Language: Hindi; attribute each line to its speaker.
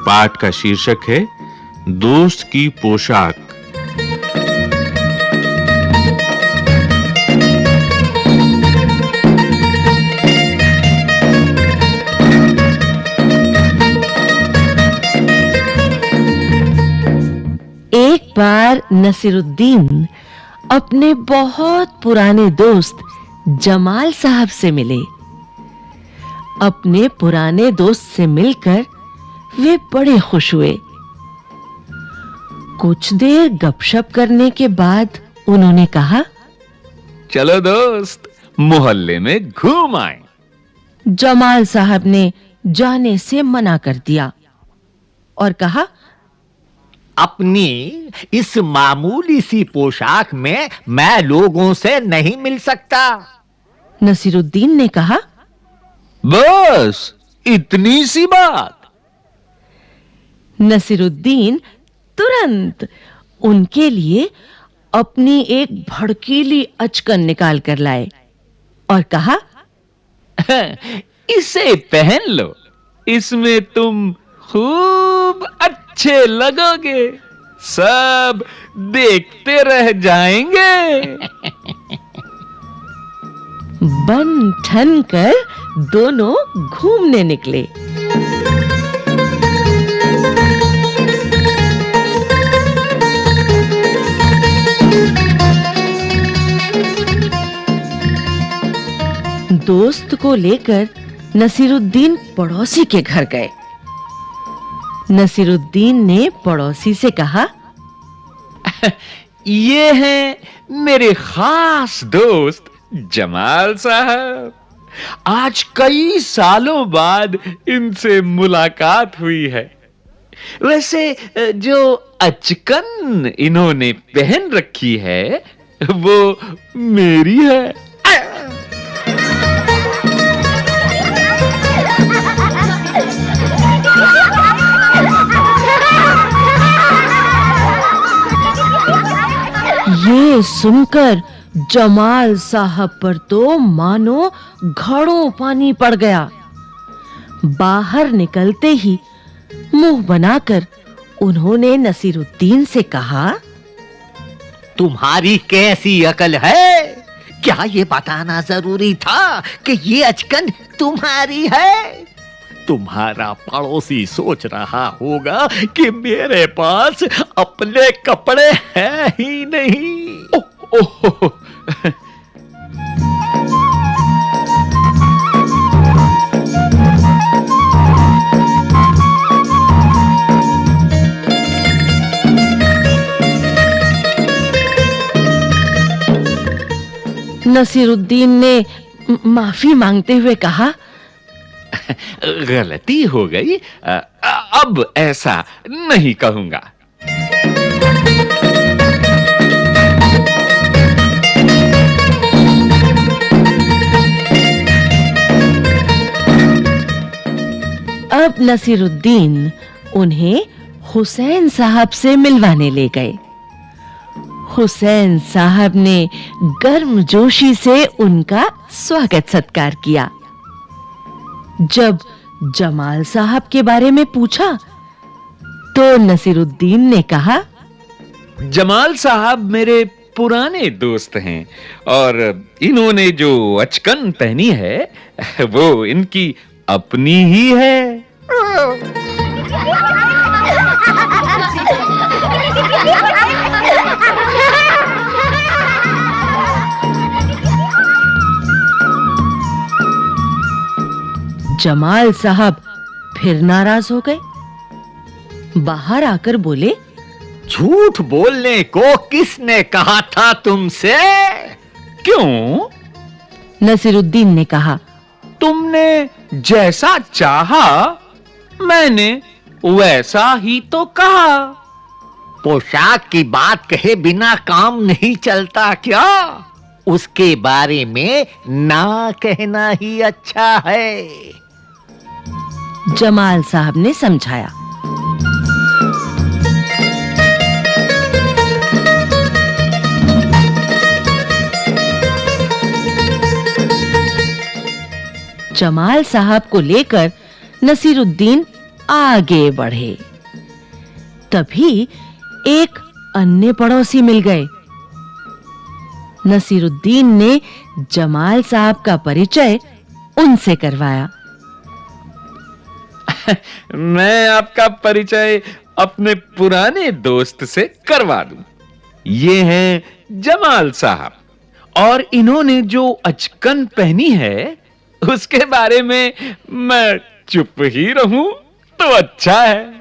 Speaker 1: पाठ का शीर्षक है दोस्त की पोशाक।
Speaker 2: एक बार नसीरुद्दीन अपने बहुत पुराने दोस्त जमाल साहब से मिले। अपने पुराने दोस्त से मिलकर वे बड़े खुश हुए। कुछ देर गपशप करने के बाद उन्होंने कहा,
Speaker 1: चलो दोस्त, मोहल्ले में घूम आए।
Speaker 2: जमाल साहब ने जाने से मना कर दिया और कहा,
Speaker 3: अपनी इस मामूली सी पोशाक में मैं लोगों से नहीं मिल सकता।
Speaker 2: नसीरुद्दीन ने कहा,
Speaker 1: बस इतनी सी बात।
Speaker 2: नसीरुद्दीन तुरंत उनके लिए अपनी एक भड़कीली अचकन निकाल कर लाए और कहा,
Speaker 1: इसे पहन लो, इसमें तुम खूब अच्छे लगोगे, सब देखते रह जाएंगे।
Speaker 2: बन ठन कर दोनों घूमने निकले। दोस्त को लेकर नसीरुद्दीन पड़ोसी के घर गए। नसीरुद्दीन ने पड़ोसी से कहा,
Speaker 1: ये हैं मेरे खास दोस्त जमाल साहब। आज कई सालों बाद इनसे मुलाकात हुई है। वैसे जो अचकन इन्होंने पहन रखी है वो मेरी है।
Speaker 2: ये सुनकर जमाल साहब पर तो मानो घड़ों पानी पड़ गया। बाहर निकलते ही मुंह बनाकर उन्होंने नसीरुद्दीन से कहा,
Speaker 3: तुम्हारी कैसी अकल है? क्या ये बताना जरूरी था कि ये अचकन तुम्हारी है? तुम्हारा पड़ोसी सोच रहा होगा कि मेरे पास अपने कपड़े हैं ही नहीं।
Speaker 1: ओह,
Speaker 2: नसीरुद्दीन ने माफी मांगते हुए कहा,
Speaker 1: गलती हो गई, अब ऐसा नहीं कहूंगा।
Speaker 2: अब नसीरुद्दीन उन्हें हुसैन साहब से मिलवाने ले गए। हुसैन साहब ने गर्मजोशी से उनका स्वागत सत्कार किया। जब जमाल साहब के बारे में पूछा तो नसीरुद्दीन ने कहा,
Speaker 1: जमाल साहब मेरे पुराने दोस्त हैं और इन्होंने जो अचकन पहनी है वो इनकी अपनी ही है।
Speaker 2: जमाल साहब फिर नाराज हो गए। बाहर आकर बोले,
Speaker 3: झूठ बोलने को किसने कहा था तुमसे?
Speaker 1: क्यों?
Speaker 2: नसीरुद्दीन ने कहा,
Speaker 1: तुमने जैसा चाहा मैंने वैसा ही तो कहा।
Speaker 3: पोशाक की बात कहे बिना काम नहीं चलता क्या? उसके बारे में ना कहना ही अच्छा है।
Speaker 2: जमाल साहब ने समझाया। जमाल साहब को लेकर नसीरुद्दीन आगे बढ़े। तभी एक अन्य पड़ोसी मिल गए। नसीरुद्दीन ने जमाल साहब का परिचय उनसे करवाया।
Speaker 1: मैं आपका परिचय अपने पुराने दोस्त से करवा दूं। ये हैं जमाल साहब, और इन्होंने जो अचकन पहनी है उसके बारे में मैं चुप ही रहूं तो अच्छा है।